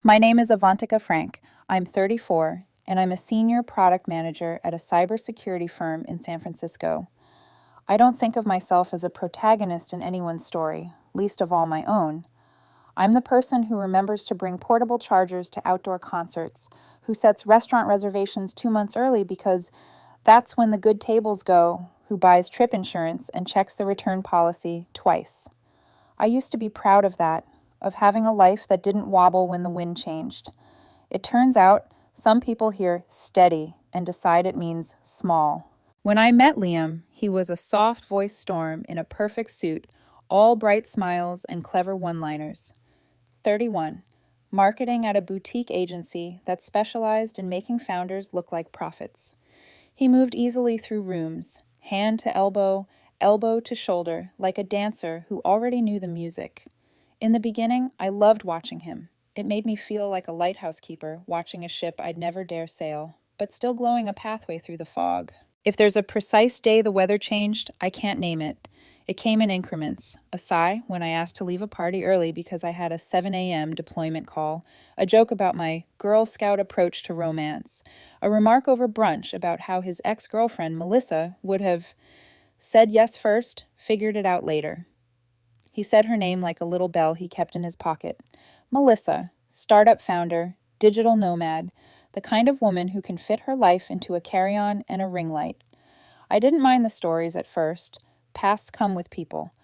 My name is Avantika Frank. I'm 34, and I'm a senior product manager at a cybersecurity firm in San Francisco. I don't think of myself as a protagonist in anyone's story, least of all my own. I'm the person who remembers to bring portable chargers to outdoor concerts, who sets restaurant reservations 2 months early because that's when the good tables go, who buys trip insurance and checks the return policy twice. I used to be proud of that, of having a life that didn't wobble when the wind changed. It turns out some people hear steady and decide it means small. When I met Liam, he was a soft voiced storm in a perfect suit, all bright smiles and clever one liners. 31. Marketing at a boutique agency that specialized in making founders look like prophets. He moved easily through rooms, hand to elbow, elbow to shoulder, like a dancer who already knew the music. In the beginning, I loved watching him. It made me feel like a lighthouse keeper watching a ship I'd never dare sail, but still glowing a pathway through the fog. If there's a precise day the weather changed, I can't name it. It came in increments. A sigh when I asked to leave a party early because I had a 7 a.m. deployment call, a joke about my Girl Scout approach to romance, a remark over brunch about how his ex-girlfriend, Melissa, would have said yes first, figured it out later. He said her name like a little bell he kept in his pocket. Melissa, startup founder, digital nomad, the kind of woman who can fit her life into a carry-on and a ring light. I didn't mind the stories at first. Pasts come with people.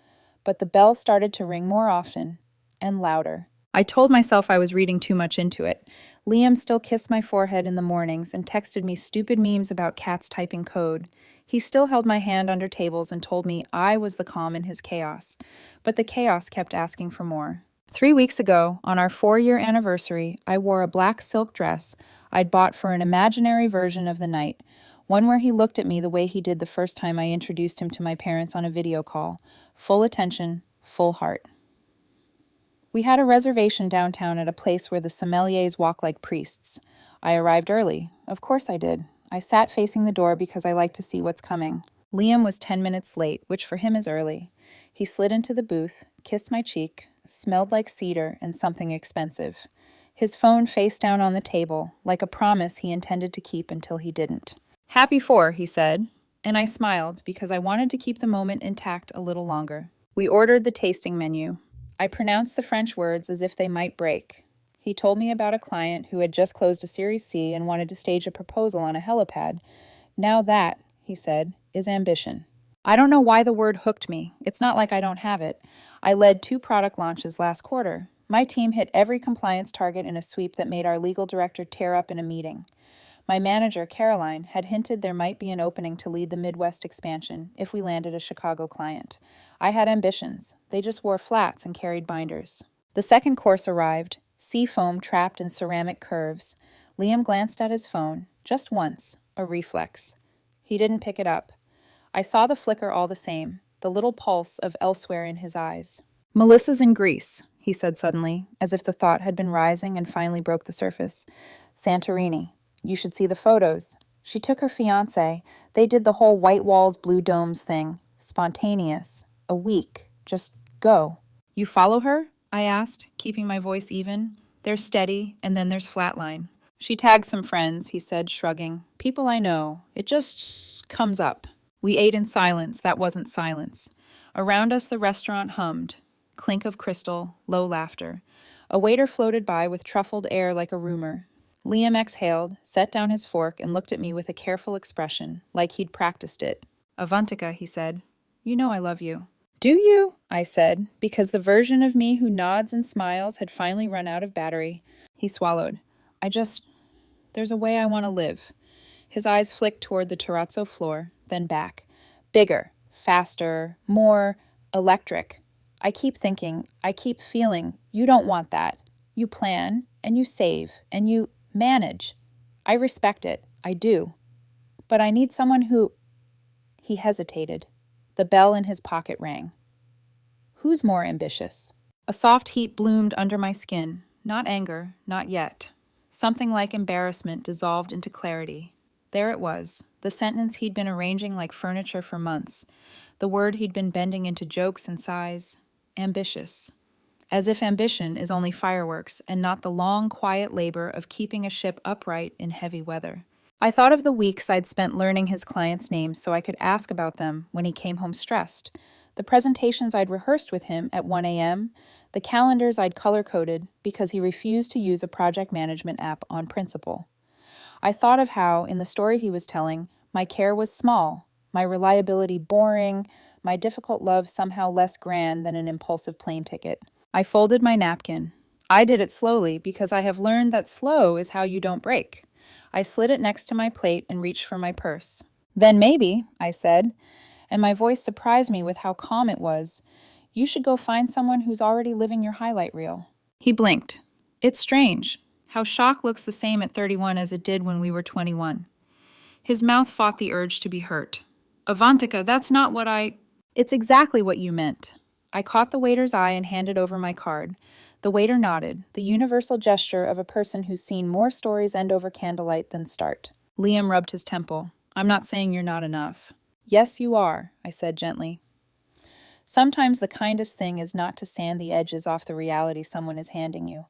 But the bell started to ring more often and louder. I told myself I was reading too much into it. Liam still kissed my forehead in the mornings and texted me stupid memes about cats typing code. He still held my hand under tables and told me I was the calm in his chaos. But the chaos kept asking for more. 3 weeks ago, on our 4-year anniversary, I wore a black silk dress I'd bought for an imaginary version of the night, one where he looked at me the way he did the first time I introduced him to my parents on a video call. Full attention, full heart. We had a reservation downtown at a place where the sommeliers walk like priests. I arrived early. Of course I did. I sat facing the door because I like to see what's coming. Liam was 10 minutes late, which for him is early. He slid into the booth, kissed my cheek, smelled like cedar and something expensive. His phone face down on the table, like a promise he intended to keep until he didn't. "Happy 4," he said, and I smiled because I wanted to keep the moment intact a little longer. We ordered the tasting menu. I pronounced the French words as if they might break. He told me about a client who had just closed a Series C and wanted to stage a proposal on a helipad. Now that, he said, is ambition. I don't know why the word hooked me. It's not like I don't have it. I led 2 product launches last quarter. My team hit every compliance target in a sweep that made our legal director tear up in a meeting. My manager, Caroline, had hinted there might be an opening to lead the Midwest expansion if we landed a Chicago client. I had ambitions. They just wore flats and carried binders. The second course arrived, sea foam trapped in ceramic curves. Liam glanced at his phone, just once, a reflex. He didn't pick it up. I saw the flicker all the same, the little pulse of elsewhere in his eyes. "Melissa's in Greece," he said suddenly, as if the thought had been rising and finally broke the surface. "Santorini. You should see the photos. She took her fiancé. They did the whole white walls, blue domes thing. Spontaneous. A week. Just go." "You follow her?" I asked, keeping my voice even. "There's steady, and then there's flatline." "She tagged some friends," he said, shrugging. "People I know. It just comes up." We ate in silence. That wasn't silence. Around us the restaurant hummed. Clink of crystal, low laughter. A waiter floated by with truffled air like a rumor. Liam exhaled, set down his fork, and looked at me with a careful expression, like he'd practiced it. "Avantika," he said, "you know I love you." "Do you?" I said, because the version of me who nods and smiles had finally run out of battery. He swallowed. There's a way I want to live." His eyes flicked toward the terrazzo floor, then back. "Bigger, faster, more electric. I keep thinking, I keep feeling, you don't want that. You plan, and you save, and you manage. I respect it. I do. But I need someone who—" He hesitated. The bell in his pocket rang. "Who's more ambitious?" A soft heat bloomed under my skin. Not anger, not yet. Something like embarrassment dissolved into clarity. There it was, the sentence he'd been arranging like furniture for months. The word he'd been bending into jokes and sighs. Ambitious. as if ambition is only fireworks and not the long, quiet labor of keeping a ship upright in heavy weather. I thought of the weeks I'd spent learning his clients' names so I could ask about them when he came home stressed, the presentations I'd rehearsed with him at 1 a.m., the calendars I'd color-coded because he refused to use a project management app on principle. I thought of how, in the story he was telling, my care was small, my reliability boring, my difficult love somehow less grand than an impulsive plane ticket. I folded my napkin. I did it slowly because I have learned that slow is how you don't break. I slid it next to my plate and reached for my purse. Then maybe, I said, and my voice surprised me with how calm it was, you should go find someone who's already living your highlight reel. He blinked. It's strange how shock looks the same at 31 as it did when we were 21. His mouth fought the urge to be hurt. Avantika, that's not what I... It's exactly what you meant. I caught the waiter's eye and handed over my card. The waiter nodded, the universal gesture of a person who's seen more stories end over candlelight than start. Liam rubbed his temple. I'm not saying you're not enough. Yes, you are, I said gently. Sometimes the kindest thing is not to sand the edges off the reality someone is handing you.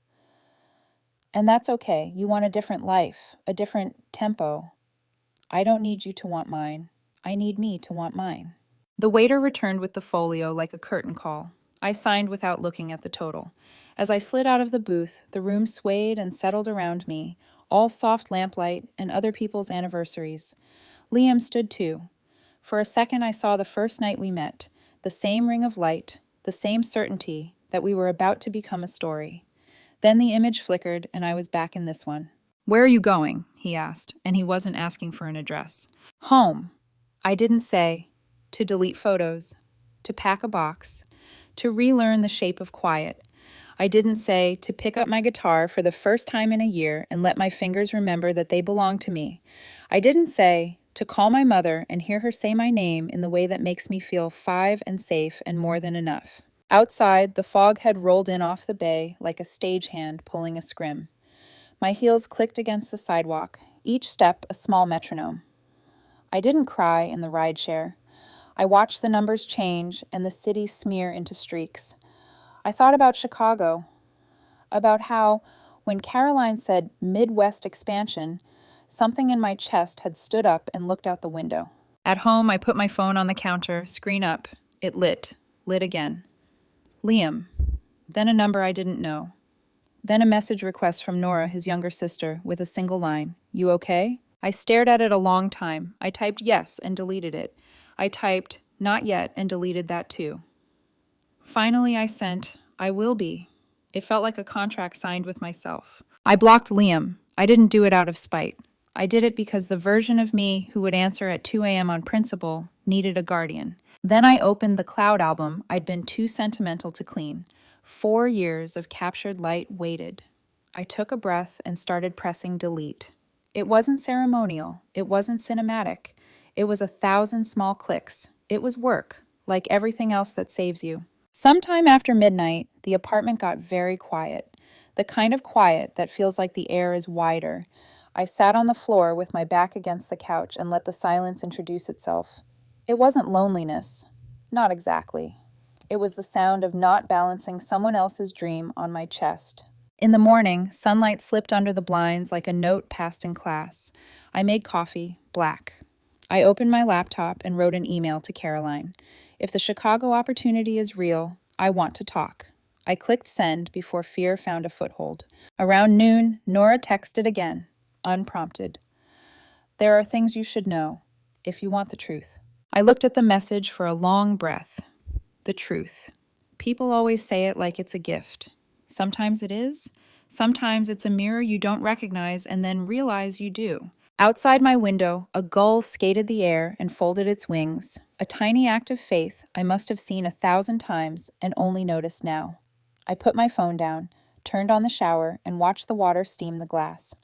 And that's okay. You want a different life, a different tempo. I don't need you to want mine. I need me to want mine. The waiter returned with the folio like a curtain call. I signed without looking at the total. As I slid out of the booth, the room swayed and settled around me, all soft lamplight and other people's anniversaries. Liam stood too. For a second I saw the first night we met, the same ring of light, the same certainty that we were about to become a story. Then the image flickered and I was back in this one. Where are you going? He asked, and he wasn't asking for an address. Home. I didn't say. To delete photos. To pack a box. To relearn the shape of quiet. I didn't say to pick up my guitar for the first time in a year and let my fingers remember that they belong to me. I didn't say to call my mother and hear her say my name in the way that makes me feel 5 and safe and more than enough. Outside, the fog had rolled in off the bay like a stagehand pulling a scrim. My heels clicked against the sidewalk, each step a small metronome. I didn't cry in the rideshare. I watched the numbers change and the city smear into streaks. I thought about Chicago, about how, when Caroline said Midwest expansion, something in my chest had stood up and looked out the window. At home, I put my phone on the counter, screen up. It lit again. Liam. Then a number I didn't know. Then a message request from Nora, his younger sister, with a single line. You okay? I stared at it a long time. I typed yes and deleted it. I typed not yet and deleted that too. Finally, I sent, I will be. It felt like a contract signed with myself. I blocked Liam. I didn't do it out of spite. I did it because the version of me who would answer at 2 a.m. on principle needed a guardian. Then I opened the Cloud album I'd been too sentimental to clean. 4 years of captured light waited. I took a breath and started pressing delete. It wasn't ceremonial. It wasn't cinematic. It was 1,000 small clicks. It was work, like everything else that saves you. Sometime after midnight, the apartment got very quiet. The kind of quiet that feels like the air is wider. I sat on the floor with my back against the couch and let the silence introduce itself. It wasn't loneliness. Not exactly. It was the sound of not balancing someone else's dream on my chest. In the morning, sunlight slipped under the blinds like a note passed in class. I made coffee, black. I opened my laptop and wrote an email to Caroline. If the Chicago opportunity is real, I want to talk. I clicked send before fear found a foothold. Around noon, Nora texted again, unprompted. There are things you should know, if you want the truth. I looked at the message for a long breath. The truth. People always say it like it's a gift. Sometimes it is. Sometimes it's a mirror you don't recognize and then realize you do. Outside my window, a gull skated the air and folded its wings. A tiny act of faith I must have seen 1,000 times and only noticed now. I put my phone down, turned on the shower, and watched the water steam the glass.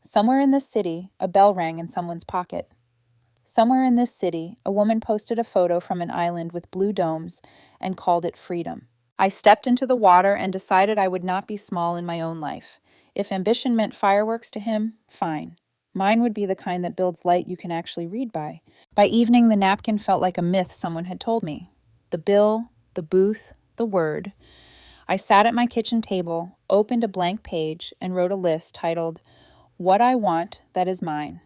Somewhere in this city, a bell rang in someone's pocket. Somewhere in this city, a woman posted a photo from an island with blue domes and called it freedom. I stepped into the water and decided I would not be small in my own life. If ambition meant fireworks to him, fine. Mine would be the kind that builds light you can actually read by. By evening, the napkin felt like a myth someone had told me. The bill, the booth, the word. I sat at my kitchen table, opened a blank page, and wrote a list titled, "What I Want That Is Mine."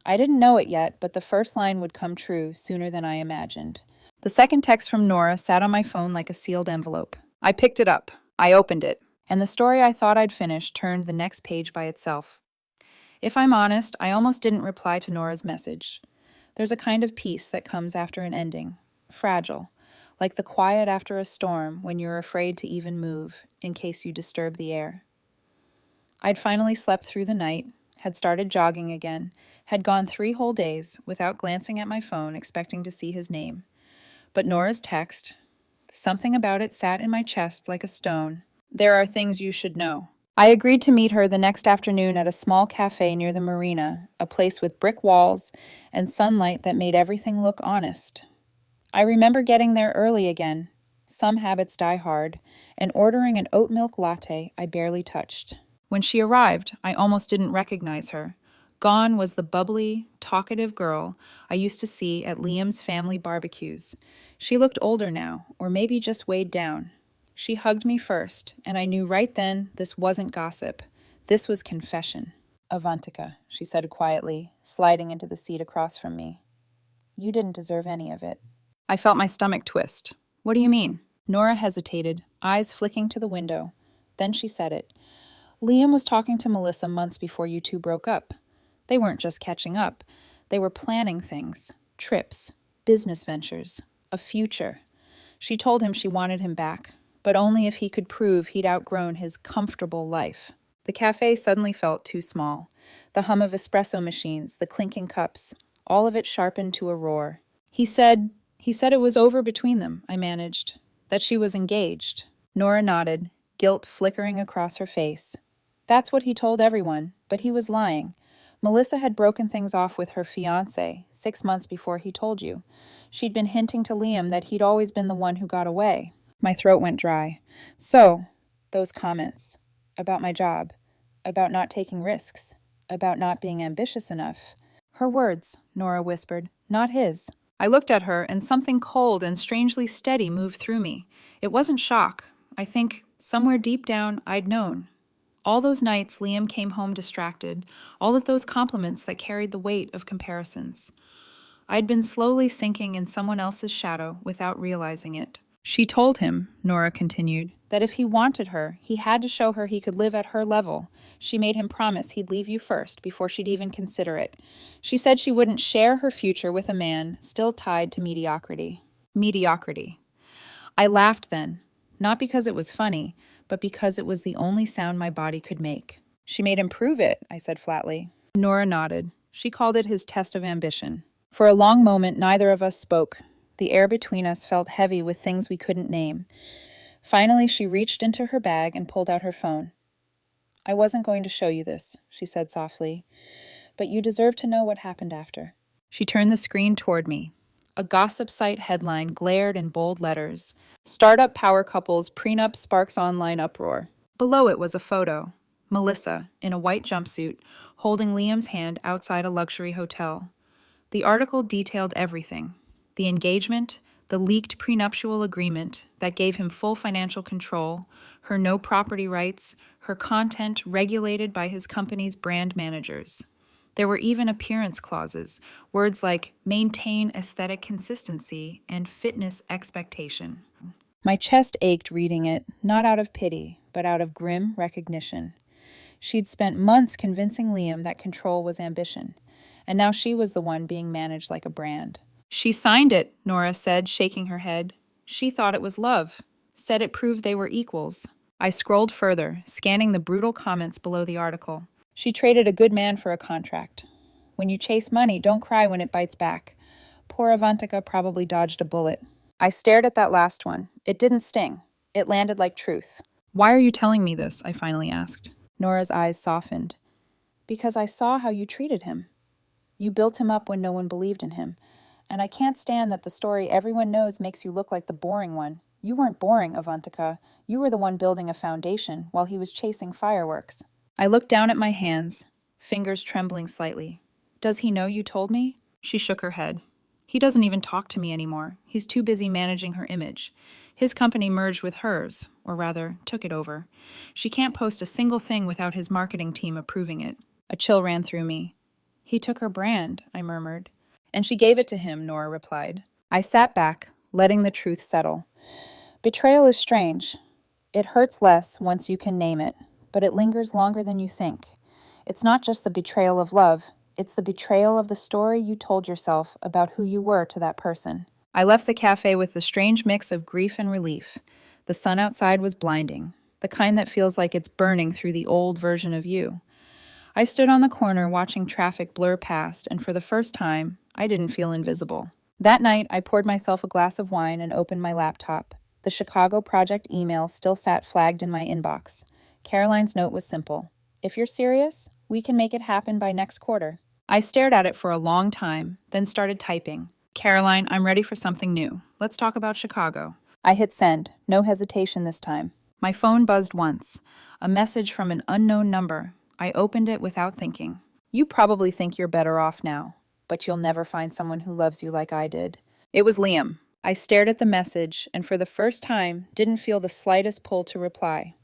I didn't know it yet, but the first line would come true sooner than I imagined. The second text from Nora sat on my phone like a sealed envelope. I picked it up. I opened it. And the story I thought I'd finished turned the next page by itself. If I'm honest, I almost didn't reply to Nora's message. There's a kind of peace that comes after an ending, fragile, like the quiet after a storm when you're afraid to even move in case you disturb the air. I'd finally slept through the night, had started jogging again, had gone 3 whole days without glancing at my phone expecting to see his name. But Nora's text, something about it sat in my chest like a stone. There are things you should know. I agreed to meet her the next afternoon at a small cafe near the marina, a place with brick walls and sunlight that made everything look honest. I remember getting there early again, some habits die hard, and ordering an oat milk latte I barely touched. When she arrived, I almost didn't recognize her. Gone was the bubbly, talkative girl I used to see at Liam's family barbecues. She looked older now, or maybe just weighed down. She hugged me first, and I knew right then this wasn't gossip. This was confession. "Avantika," she said quietly, sliding into the seat across from me. "You didn't deserve any of it." I felt my stomach twist. "What do you mean?" Nora hesitated, eyes flicking to the window. Then she said it. "Liam was talking to Melissa months before you two broke up. They weren't just catching up. They were planning things. Trips, business ventures, a future. She told him she wanted him back, but only if he could prove he'd outgrown his comfortable life." The cafe suddenly felt too small. The hum of espresso machines, the clinking cups, all of it sharpened to a roar. He said it was over between them," I managed. "That she was engaged." Nora nodded, guilt flickering across her face. "That's what he told everyone, but he was lying. Melissa had broken things off with her fiancé 6 months before he told you. She'd been hinting to Liam that he'd always been the one who got away." My throat went dry. "So, those comments about my job, about not taking risks, about not being ambitious enough." "Her words," Nora whispered, "not his." I looked at her, and something cold and strangely steady moved through me. It wasn't shock. I think, somewhere deep down, I'd known. All those nights Liam came home distracted, all of those compliments that carried the weight of comparisons. I'd been slowly sinking in someone else's shadow without realizing it. "She told him," Nora continued, "that if he wanted her, he had to show her he could live at her level. She made him promise he'd leave you first before she'd even consider it. She said she wouldn't share her future with a man still tied to mediocrity." Mediocrity. I laughed then, not because it was funny, but because it was the only sound my body could make. "She made him prove it," I said flatly. Nora nodded. She called it his test of ambition. For a long moment, neither of us spoke. The air between us felt heavy with things we couldn't name. Finally, she reached into her bag and pulled out her phone. "I wasn't going to show you this," she said softly, "but you deserve to know what happened after." She turned the screen toward me. A gossip site headline glared in bold letters. "Startup power couples prenup sparks online uproar." Below it was a photo. Melissa, in a white jumpsuit, holding Liam's hand outside a luxury hotel. The article detailed everything. The engagement, the leaked prenuptial agreement that gave him full financial control, her no property rights, her content regulated by his company's brand managers. There were even appearance clauses, words like maintain aesthetic consistency and fitness expectation. My chest ached reading it, not out of pity, but out of grim recognition. She'd spent months convincing Liam that control was ambition, and now she was the one being managed like a brand. "She signed it," Nora said, shaking her head. "She thought it was love, said it proved they were equals." I scrolled further, scanning the brutal comments below the article. "She traded a good man for a contract. When you chase money, don't cry when it bites back. Poor Avantika probably dodged a bullet." I stared at that last one. It didn't sting. It landed like truth. "Why are you telling me this?" I finally asked. Nora's eyes softened. "Because I saw how you treated him. You built him up when no one believed in him. And I can't stand that the story everyone knows makes you look like the boring one. You weren't boring, Avantika. You were the one building a foundation while he was chasing fireworks." I looked down at my hands, fingers trembling slightly. "Does he know you told me?" She shook her head. He doesn't even talk to me anymore. He's too busy managing her image. His company merged with hers, or rather, took it over. She can't post a single thing without his marketing team approving it. A chill ran through me. He took her brand, I murmured. And she gave it to him, Nora replied. I sat back, letting the truth settle. Betrayal is strange. It hurts less once you can name it, but it lingers longer than you think. It's not just the betrayal of love, it's the betrayal of the story you told yourself about who you were to that person. I left the cafe with a strange mix of grief and relief. The sun outside was blinding, the kind that feels like it's burning through the old version of you. I stood on the corner watching traffic blur past, and for the first time, I didn't feel invisible. That night, I poured myself a glass of wine and opened my laptop. The Chicago project email still sat flagged in my inbox. Caroline's note was simple. If you're serious, we can make it happen by next quarter. I stared at it for a long time, then started typing. Caroline, I'm ready for something new. Let's talk about Chicago. I hit send, no hesitation this time. My phone buzzed once. A message from an unknown number. I opened it without thinking. You probably think you're better off now, but you'll never find someone who loves you like I did. It was Liam. I stared at the message and for the first time didn't feel the slightest pull to reply.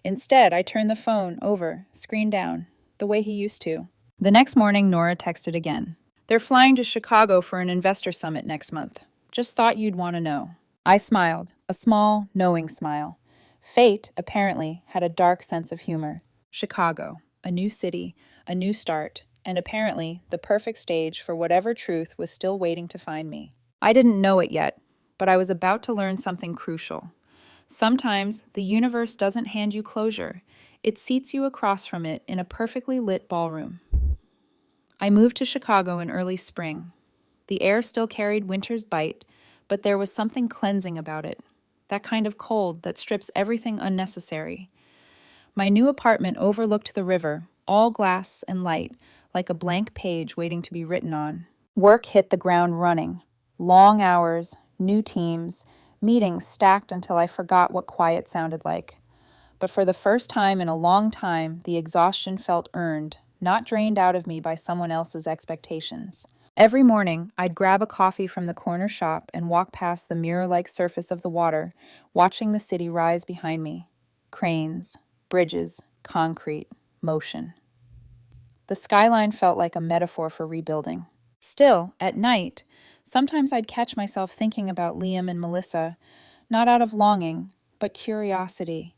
Instead, I turned the phone over, screen down, the way he used to. The next morning, Nora texted again. They're flying to Chicago for an investor summit next month. Just thought you'd want to know. I smiled, a small, knowing smile. Fate, apparently, had a dark sense of humor. Chicago, a new city, a new start, and apparently the perfect stage for whatever truth was still waiting to find me. I didn't know it yet, but I was about to learn something crucial. Sometimes the universe doesn't hand you closure. It seats you across from it in a perfectly lit ballroom. I moved to Chicago in early spring. The air still carried winter's bite, but there was something cleansing about it. That kind of cold that strips everything unnecessary. My new apartment overlooked the river, all glass and light, like a blank page waiting to be written on. Work hit the ground running. Long hours, new teams, meetings stacked until I forgot what quiet sounded like. But for the first time in a long time, the exhaustion felt earned, not drained out of me by someone else's expectations. Every morning, I'd grab a coffee from the corner shop and walk past the mirror-like surface of the water, watching the city rise behind me. Cranes, bridges, concrete, motion. The skyline felt like a metaphor for rebuilding. Still, at night, sometimes I'd catch myself thinking about Liam and Melissa, not out of longing, but curiosity.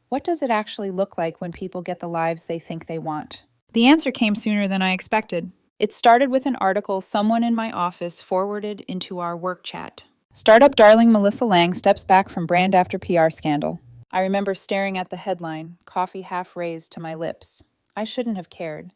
What does it actually look like when people get the lives they think they want? The answer came sooner than I expected. It started with an article someone in my office forwarded into our work chat. Startup darling Melissa Lang steps back from brand after PR scandal. I remember staring at the headline, coffee half raised to my lips. I shouldn't have cared,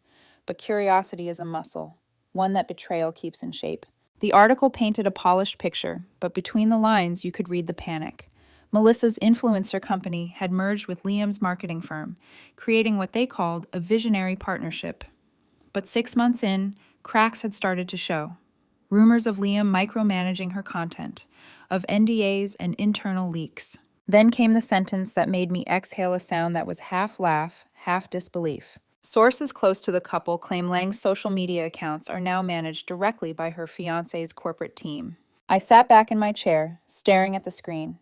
but curiosity is a muscle, one that betrayal keeps in shape. The article painted a polished picture, but between the lines you could read the panic. Melissa's influencer company had merged with Liam's marketing firm, creating what they called a visionary partnership. But 6 months in, cracks had started to show. Rumors of Liam micromanaging her content, of NDAs and internal leaks. Then came the sentence that made me exhale a sound that was half laugh, half disbelief. Sources close to the couple claim Lang's social media accounts are now managed directly by her fiancé's corporate team. I sat back in my chair, staring at the screen.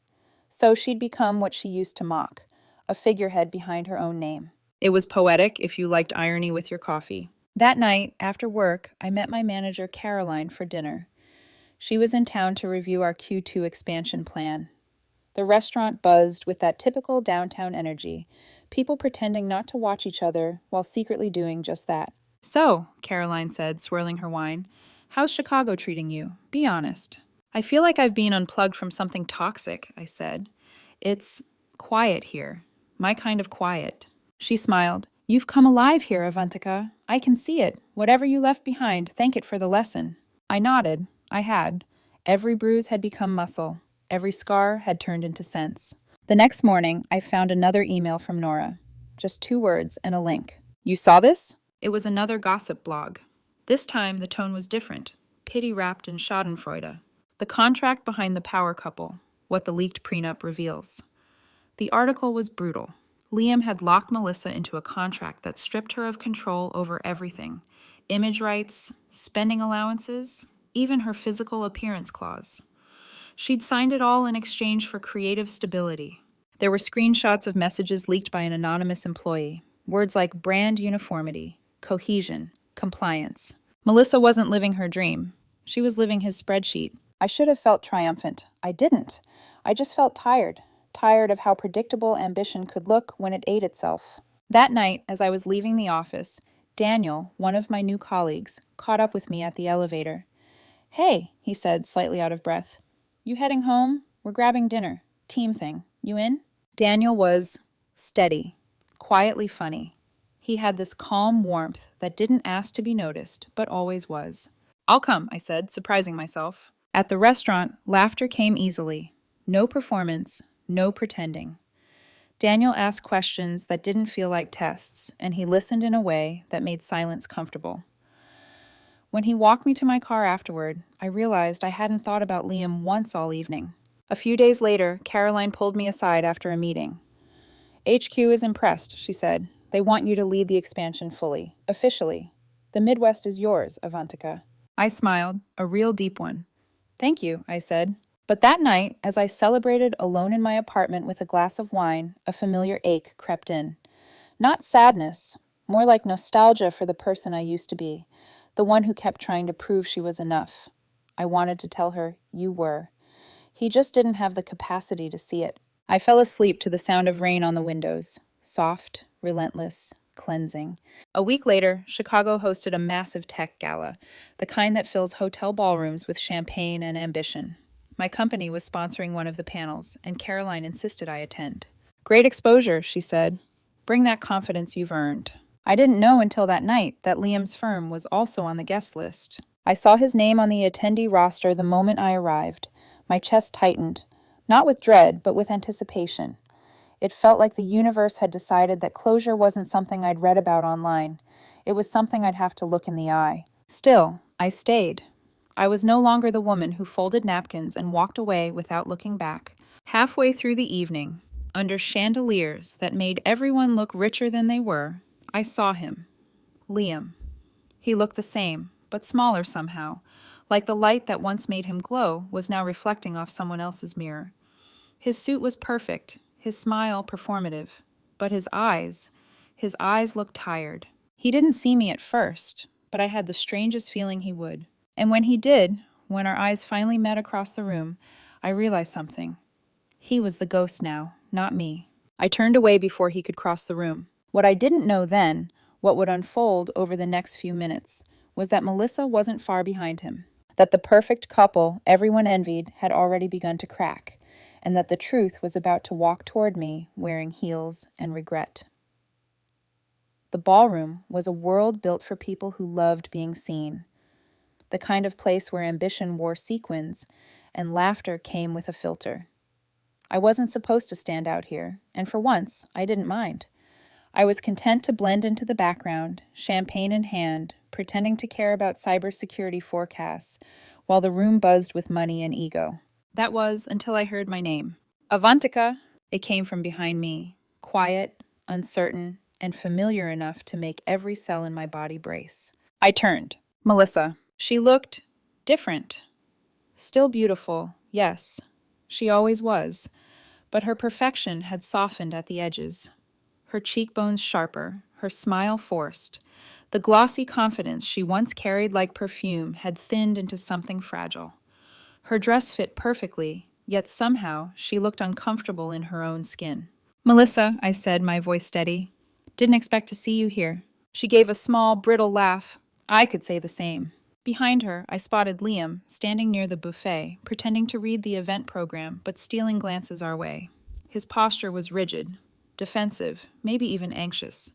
So she'd become what she used to mock, a figurehead behind her own name. It was poetic if you liked irony with your coffee. That night, after work, I met my manager Caroline for dinner. She was in town to review our Q2 expansion plan. The restaurant buzzed with that typical downtown energy, people pretending not to watch each other while secretly doing just that. So, Caroline said, swirling her wine, how's Chicago treating you? Be honest. I feel like I've been unplugged from something toxic, I said. It's quiet here. My kind of quiet. She smiled. You've come alive here, Avantika. I can see it. Whatever you left behind, thank it for the lesson. I nodded. I had. Every bruise had become muscle. Every scar had turned into sense. The next morning, I found another email from Nora. Just 2 words and a link. You saw this? It was another gossip blog. This time, the tone was different. Pity wrapped in schadenfreude. The contract behind the power couple, what the leaked prenup reveals. The article was brutal. Liam had locked Melissa into a contract that stripped her of control over everything. Image rights, spending allowances, even her physical appearance clause. She'd signed it all in exchange for creative stability. There were screenshots of messages leaked by an anonymous employee. Words like brand uniformity, cohesion, compliance. Melissa wasn't living her dream. She was living his spreadsheet. I should have felt triumphant. I didn't. I just felt tired. Tired of how predictable ambition could look when it ate itself. That night, as I was leaving the office, Daniel, one of my new colleagues, caught up with me at the elevator. "Hey," he said, slightly out of breath. "You heading home? We're grabbing dinner. Team thing. You in?" Daniel was steady, quietly funny. He had this calm warmth that didn't ask to be noticed, but always was. "I'll come," I said, surprising myself. At the restaurant, laughter came easily. No performance, no pretending. Daniel asked questions that didn't feel like tests, and he listened in a way that made silence comfortable. When he walked me to my car afterward, I realized I hadn't thought about Liam once all evening. A few days later, Caroline pulled me aside after a meeting. "HQ is impressed," she said. "They want you to lead the expansion fully, officially. The Midwest is yours, Avantika." I smiled, a real deep one. "Thank you," I said. But that night, as I celebrated alone in my apartment with a glass of wine, a familiar ache crept in. Not sadness, more like nostalgia for the person I used to be, the one who kept trying to prove she was enough. I wanted to tell her, "You were." He just didn't have the capacity to see it. I fell asleep to the sound of rain on the windows, soft, relentless, cleansing. A week later, Chicago hosted a massive tech gala, the kind that fills hotel ballrooms with champagne and ambition. My company was sponsoring one of the panels, and Caroline insisted I attend. "Great exposure," she said. "Bring that confidence you've earned." I didn't know until that night that Liam's firm was also on the guest list. I saw his name on the attendee roster the moment I arrived. My chest tightened, not with dread, but with anticipation. It felt like the universe had decided that closure wasn't something I'd read about online. It was something I'd have to look in the eye. Still, I stayed. I was no longer the woman who folded napkins and walked away without looking back. Halfway through the evening, under chandeliers that made everyone look richer than they were, I saw him. Liam. He looked the same, but smaller somehow, like the light that once made him glow was now reflecting off someone else's mirror. His suit was perfect, his smile performative, but his eyes looked tired. He didn't see me at first, but I had the strangest feeling he would. And when he did, when our eyes finally met across the room, I realized something. He was the ghost now, not me. I turned away before he could cross the room. What I didn't know then, what would unfold over the next few minutes, was that Melissa wasn't far behind him, that the perfect couple everyone envied had already begun to crack, and that the truth was about to walk toward me wearing heels and regret. The ballroom was a world built for people who loved being seen, the kind of place where ambition wore sequins and laughter came with a filter. I wasn't supposed to stand out here, and for once, I didn't mind. I was content to blend into the background, champagne in hand, pretending to care about cybersecurity forecasts, while the room buzzed with money and ego. That was until I heard my name. "Avantika!" It came from behind me, quiet, uncertain, and familiar enough to make every cell in my body brace. I turned. Melissa. She looked different. Still beautiful, yes. She always was. But her perfection had softened at the edges. Her cheekbones sharper, her smile forced. The glossy confidence she once carried like perfume had thinned into something fragile. Her dress fit perfectly, yet somehow she looked uncomfortable in her own skin. "Melissa," I said, my voice steady. "Didn't expect to see you here." She gave a small, brittle laugh. I could say the same. Behind her, I spotted Liam, standing near the buffet, pretending to read the event program, but stealing glances our way. His posture was rigid, defensive, maybe even anxious.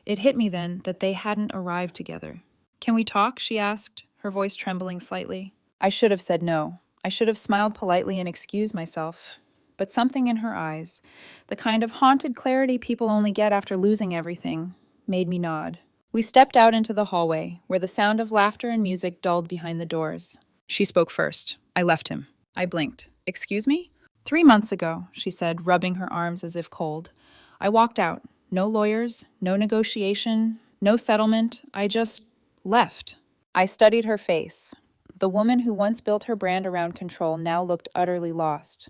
It hit me then that they hadn't arrived together. "Can we talk?" she asked, her voice trembling slightly. I should have said no. I should have smiled politely and excused myself. But something in her eyes, the kind of haunted clarity people only get after losing everything, made me nod. We stepped out into the hallway, where the sound of laughter and music dulled behind the doors. She spoke first. I left him. I blinked. "Excuse me?" 3 months ago," she said, rubbing her arms as if cold. "I walked out. No lawyers, no negotiation, no settlement. I just left." I studied her face. The woman who once built her brand around control now looked utterly lost.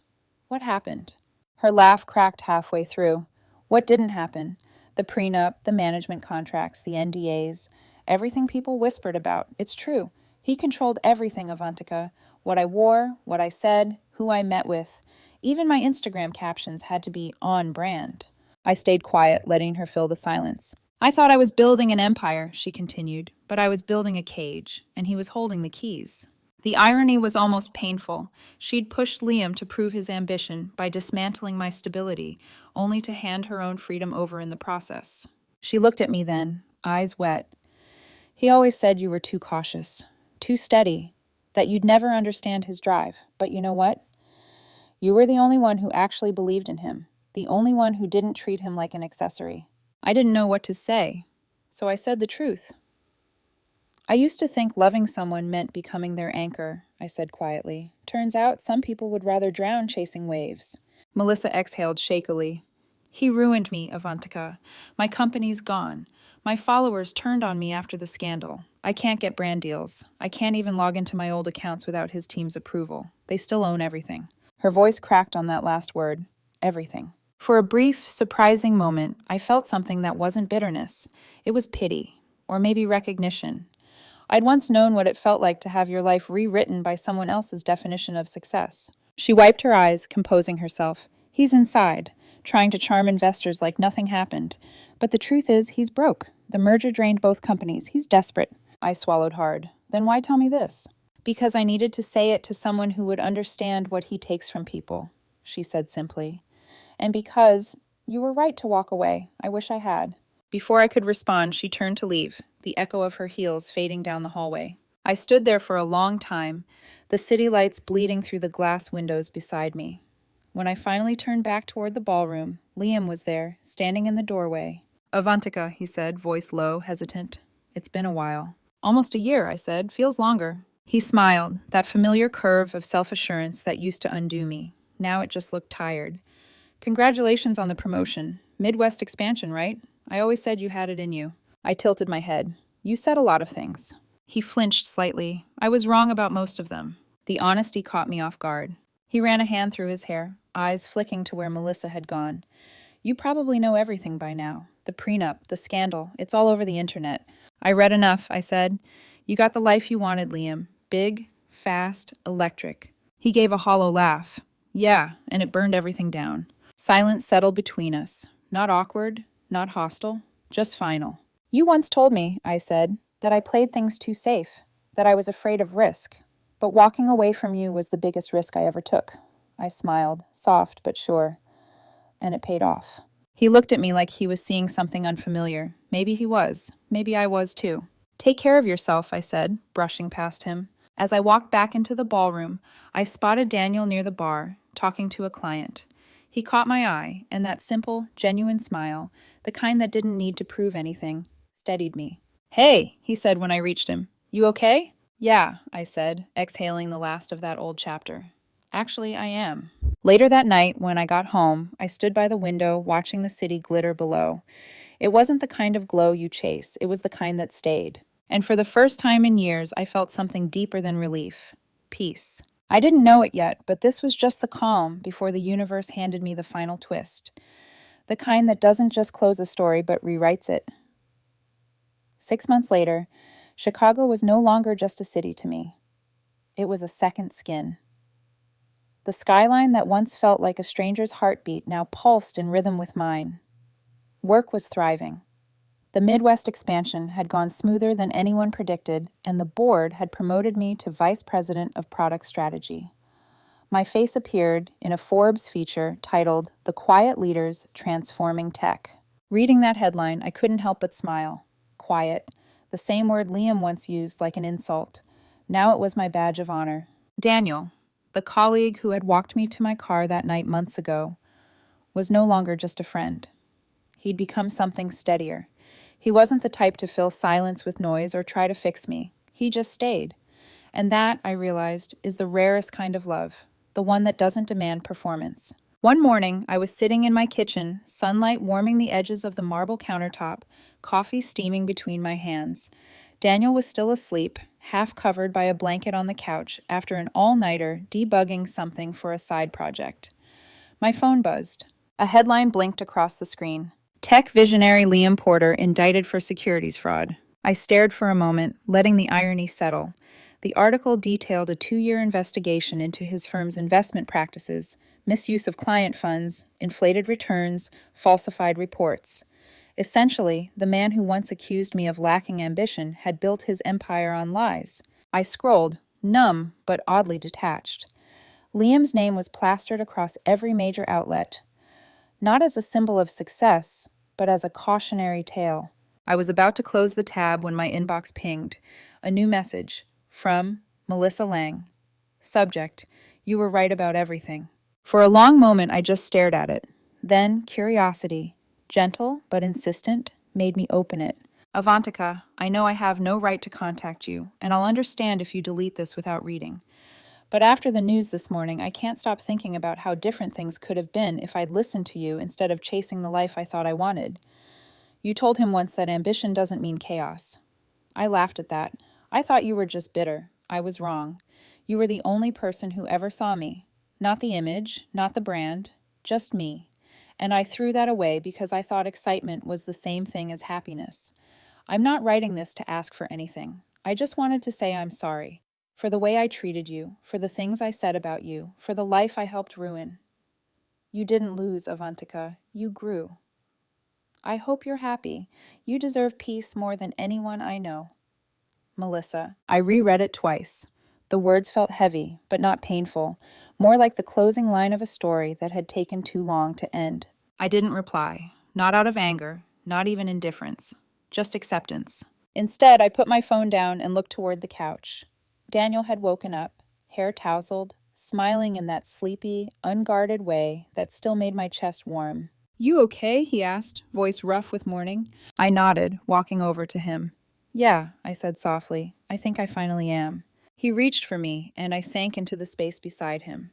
What happened? Her laugh cracked halfway through. What didn't happen? The prenup, the management contracts, the NDAs, everything people whispered about. It's true. He controlled everything, Avantika. What I wore, what I said, who I met with. Even my Instagram captions had to be on brand. I stayed quiet, letting her fill the silence. I thought I was building an empire, she continued, but I was building a cage, and he was holding the keys. The irony was almost painful. She'd pushed Liam to prove his ambition by dismantling my stability, only to hand her own freedom over in the process. She looked at me then, eyes wet. He always said you were too cautious, too steady, that you'd never understand his drive. But you know what? You were the only one who actually believed in him, the only one who didn't treat him like an accessory. I didn't know what to say, so I said the truth. I used to think loving someone meant becoming their anchor, I said quietly. Turns out some people would rather drown chasing waves. Melissa exhaled shakily. He ruined me, Avantika. My company's gone. My followers turned on me after the scandal. I can't get brand deals. I can't even log into my old accounts without his team's approval. They still own everything. Her voice cracked on that last word. Everything. For a brief, surprising moment, I felt something that wasn't bitterness. It was pity, or maybe recognition. I'd once known what it felt like to have your life rewritten by someone else's definition of success. She wiped her eyes, composing herself. He's inside, trying to charm investors like nothing happened. But the truth is, he's broke. The merger drained both companies. He's desperate. I swallowed hard. Then why tell me this? Because I needed to say it to someone who would understand what he takes from people, she said simply. And because you were right to walk away. I wish I had. Before I could respond, she turned to leave, the echo of her heels fading down the hallway. I stood there for a long time, the city lights bleeding through the glass windows beside me. When I finally turned back toward the ballroom, Liam was there, standing in the doorway. Avantika, he said, voice low, hesitant. It's been a while. Almost a year, I said. Feels longer. He smiled, that familiar curve of self-assurance that used to undo me. Now it just looked tired. Congratulations on the promotion. Midwest expansion, right? I always said you had it in you. I tilted my head. You said a lot of things. He flinched slightly. I was wrong about most of them. The honesty caught me off guard. He ran a hand through his hair, eyes flicking to where Melissa had gone. You probably know everything by now. The prenup, the scandal, it's all over the internet. I read enough, I said. You got the life you wanted, Liam. Big, fast, electric. He gave a hollow laugh. Yeah, and it burned everything down. Silence settled between us. Not awkward, not hostile, just final. You once told me, I said, that I played things too safe, that I was afraid of risk. But walking away from you was the biggest risk I ever took. I smiled, soft but sure, and it paid off. He looked at me like he was seeing something unfamiliar. Maybe he was. Maybe I was too. Take care of yourself, I said, brushing past him. As I walked back into the ballroom, I spotted Daniel near the bar, talking to a client. He caught my eye, and that simple, genuine smile, the kind that didn't need to prove anything, steadied me. Hey, he said when I reached him. You okay? Yeah, I said, exhaling the last of that old chapter. Actually, I am. Later that night, when I got home, I stood by the window watching the city glitter below. It wasn't the kind of glow you chase, it was the kind that stayed. And for the first time in years, I felt something deeper than relief. Peace. I didn't know it yet, but this was just the calm before the universe handed me the final twist. The kind that doesn't just close a story, but rewrites it. 6 months later, Chicago was no longer just a city to me. It was a second skin. The skyline that once felt like a stranger's heartbeat now pulsed in rhythm with mine. Work was thriving. The Midwest expansion had gone smoother than anyone predicted, and the board had promoted me to Vice President of Product Strategy. My face appeared in a Forbes feature titled "The Quiet Leaders Transforming Tech." Reading that headline, I couldn't help but smile. Quiet, the same word Liam once used like an insult. Now it was my badge of honor. Daniel, the colleague who had walked me to my car that night months ago, was no longer just a friend. He'd become something steadier. He wasn't the type to fill silence with noise or try to fix me. He just stayed. And that, I realized, is the rarest kind of love, the one that doesn't demand performance. One morning, I was sitting in my kitchen, sunlight warming the edges of the marble countertop, coffee steaming between my hands. Daniel was still asleep, half covered by a blanket on the couch after an all-nighter debugging something for a side project. My phone buzzed. A headline blinked across the screen. Tech visionary Liam Porter indicted for securities fraud. I stared for a moment, letting the irony settle. The article detailed a 2-year investigation into his firm's investment practices, misuse of client funds, inflated returns, falsified reports. Essentially, the man who once accused me of lacking ambition had built his empire on lies. I scrolled, numb but oddly detached. Liam's name was plastered across every major outlet, not as a symbol of success, but as a cautionary tale. I was about to close the tab when my inbox pinged. A new message from Melissa Lang. Subject: You were right about everything. For a long moment, I just stared at it. Then, curiosity, gentle but insistent, made me open it. Avantika, I know I have no right to contact you, and I'll understand if you delete this without reading. But after the news this morning, I can't stop thinking about how different things could have been if I'd listened to you instead of chasing the life I thought I wanted. You told him once that ambition doesn't mean chaos. I laughed at that. I thought you were just bitter. I was wrong. You were the only person who ever saw me. Not the image, not the brand, just me. And I threw that away because I thought excitement was the same thing as happiness. I'm not writing this to ask for anything. I just wanted to say I'm sorry. For the way I treated you, for the things I said about you, for the life I helped ruin. You didn't lose, Avantika. You grew. I hope you're happy. You deserve peace more than anyone I know. Melissa. I reread it twice. The words felt heavy, but not painful, more like the closing line of a story that had taken too long to end. I didn't reply, not out of anger, not even indifference, just acceptance. Instead, I put my phone down and looked toward the couch. Daniel had woken up, hair tousled, smiling in that sleepy, unguarded way that still made my chest warm. You okay? He asked, voice rough with morning. I nodded, walking over to him. Yeah, I said softly. I think I finally am. He reached for me, and I sank into the space beside him.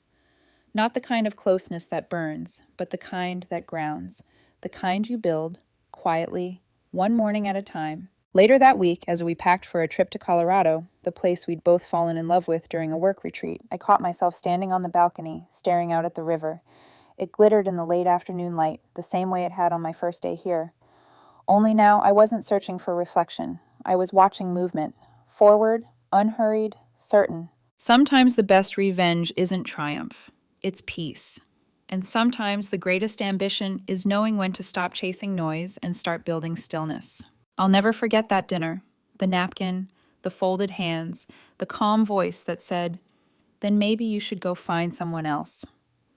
Not the kind of closeness that burns, but the kind that grounds. The kind you build, quietly, one morning at a time. Later that week, as we packed for a trip to Colorado, the place we'd both fallen in love with during a work retreat, I caught myself standing on the balcony, staring out at the river. It glittered in the late afternoon light, the same way it had on my first day here. Only now I wasn't searching for reflection. I was watching movement. Forward, unhurried, certain. Sometimes the best revenge isn't triumph. It's peace. And sometimes the greatest ambition is knowing when to stop chasing noise and start building stillness. I'll never forget that dinner. The napkin, the folded hands, the calm voice that said, "Then maybe you should go find someone else."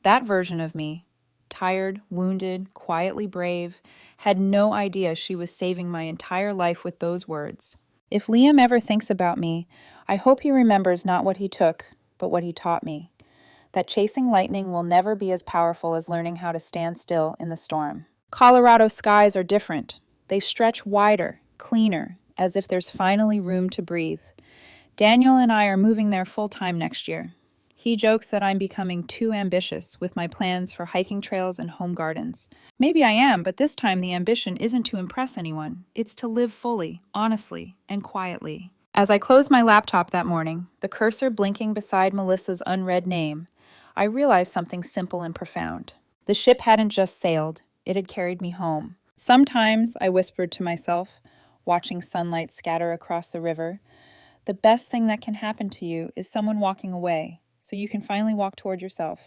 That version of me, tired, wounded, quietly brave, had no idea she was saving my entire life with those words. If Liam ever thinks about me, I hope he remembers not what he took, but what he taught me. That chasing lightning will never be as powerful as learning how to stand still in the storm. Colorado skies are different. They stretch wider, cleaner, as if there's finally room to breathe. Daniel and I are moving there full-time next year. He jokes that I'm becoming too ambitious with my plans for hiking trails and home gardens. Maybe I am, but this time the ambition isn't to impress anyone. It's to live fully, honestly, and quietly. As I closed my laptop that morning, the cursor blinking beside Melissa's unread name, I realized something simple and profound. The ship hadn't just sailed, it had carried me home. Sometimes, I whispered to myself, watching sunlight scatter across the river, the best thing that can happen to you is someone walking away, so you can finally walk toward yourself.